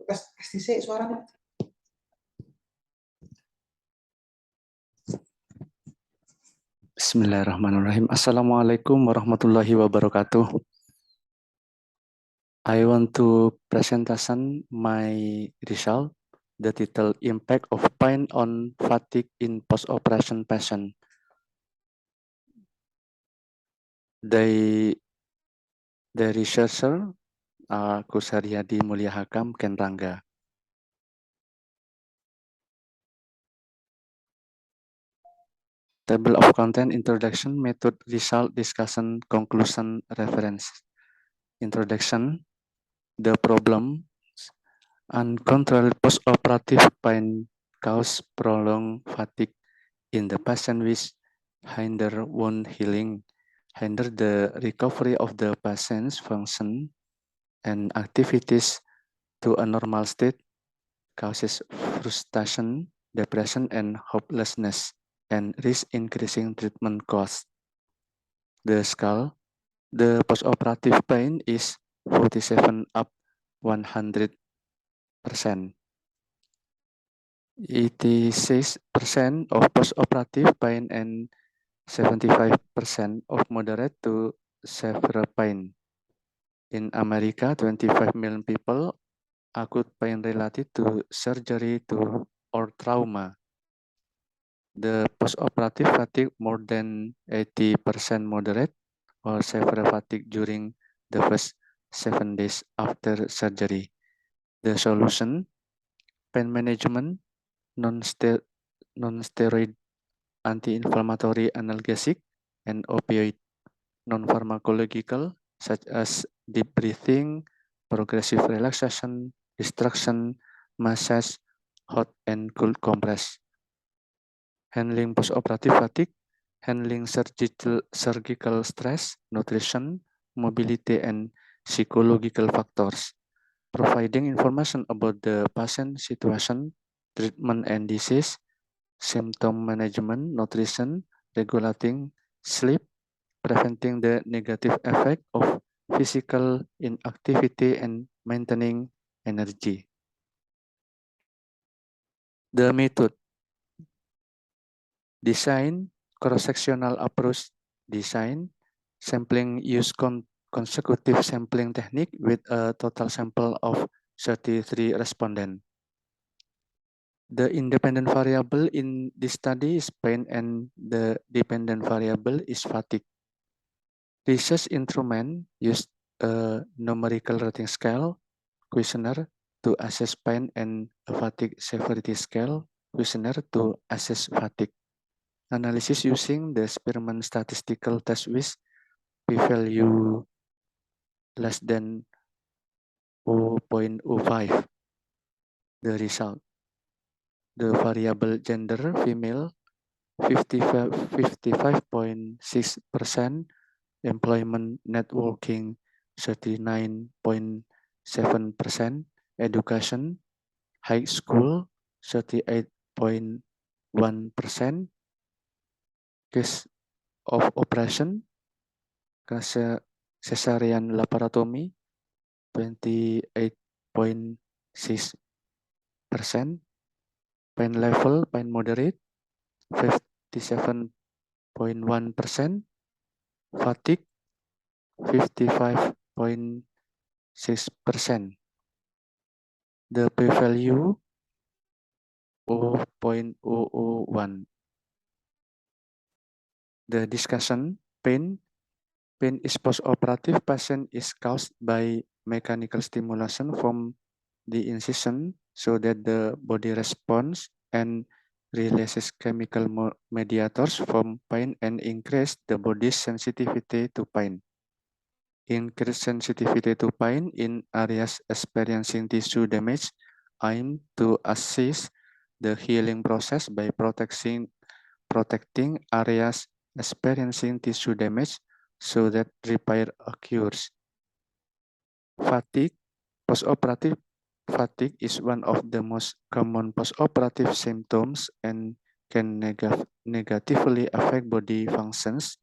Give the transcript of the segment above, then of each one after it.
Pasti sih suaranya. Bismillahirrahmanirrahim. Assalamualaikum warahmatullahi wabarakatuh. I want to presentation my result. The title Impact of Pain on Fatigue in Post-Operation Patient. The researcher Kusariyadi Mulia Hakam Kenrangga. Table of content, introduction, method, result, discussion, conclusion, reference. Introduction, the problem, uncontrolled postoperative pain cause prolonged fatigue in the patient which hinder wound healing, hinder the recovery of the patient's function and activities to a normal state, causes frustration, depression, and hopelessness, and risk increasing treatment costs. The scale, the postoperative pain is 47 up 100%. 86% of postoperative pain and 75% of moderate to severe pain. In America, 25 million people acute pain related to surgery to or trauma. The postoperative fatigue more than 80% moderate or severe fatigue during the first 7 days after surgery. The solution, pain management, non-steroid anti-inflammatory analgesic, and opioid, non-pharmacological, such as deep breathing, progressive relaxation, distraction, massage, hot and cold compress. Handling postoperative fatigue, handling surgical stress, nutrition, mobility, and psychological factors. Providing information about the patient situation, treatment and disease, symptom management, nutrition, regulating sleep, preventing the negative effect of physical inactivity, and maintaining energy. The method, design, cross-sectional approach design, sampling use consecutive sampling technique with a total sample of 33 respondents. The independent variable in this study is pain and the dependent variable is fatigue. Research instrument used a numerical rating scale questionnaire to assess pain and a fatigue severity scale questionnaire to assess fatigue. Analysis using the Spearman statistical test with p-value less than 0.05. The result. The variable gender female 55.6%, employment networking 39.7%, education high school 38.1%, case of operation cesarean laparotomy 28.6%, pain level, pain moderate, 57.1%, fatigue, 55.6%. The p-value 0.001. The discussion, pain is post-operative. Patient is caused by mechanical stimulation from the incision so that the body responds and releases chemical mediators from pain and increase the body's sensitivity to pain. Increased sensitivity to pain in areas experiencing tissue damage aim to assist the healing process by protecting areas experiencing tissue damage so that repair occurs. Fatigue, postoperative fatigue is one of the most common postoperative symptoms and can negatively affect body functions.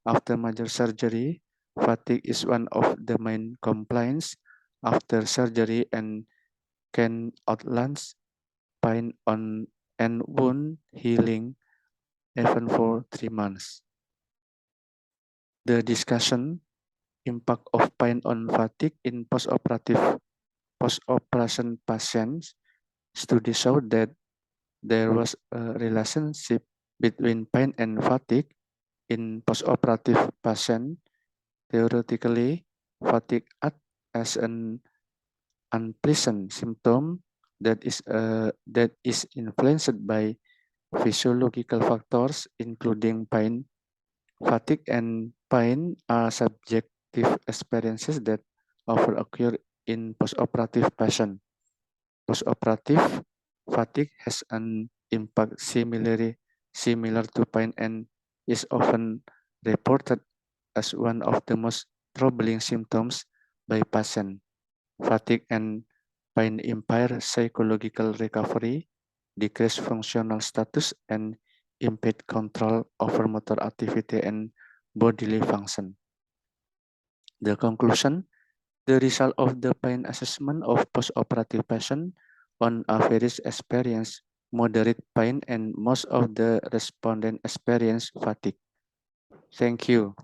After major surgery, fatigue is one of the main complaints after surgery and can outlast pain and wound healing even for 3 months. The discussion impact of pain on fatigue in post-operation patients. Study showed that there was a relationship between pain and fatigue in post-operative patient. Theoretically, fatigue acts as an unpleasant symptom that is influenced by physiological factors including pain. Fatigue and pain are subjective experiences that often occur in postoperative patient. Postoperative fatigue has an impact similar to pain and is often reported as one of the most troubling symptoms by patient. Fatigue and pain impair psychological recovery, decrease functional status, and impede control over motor activity and bodily function. The conclusion, the result of the pain assessment of post-operative patient on average experience moderate pain and most of the respondents experience fatigue. Thank you.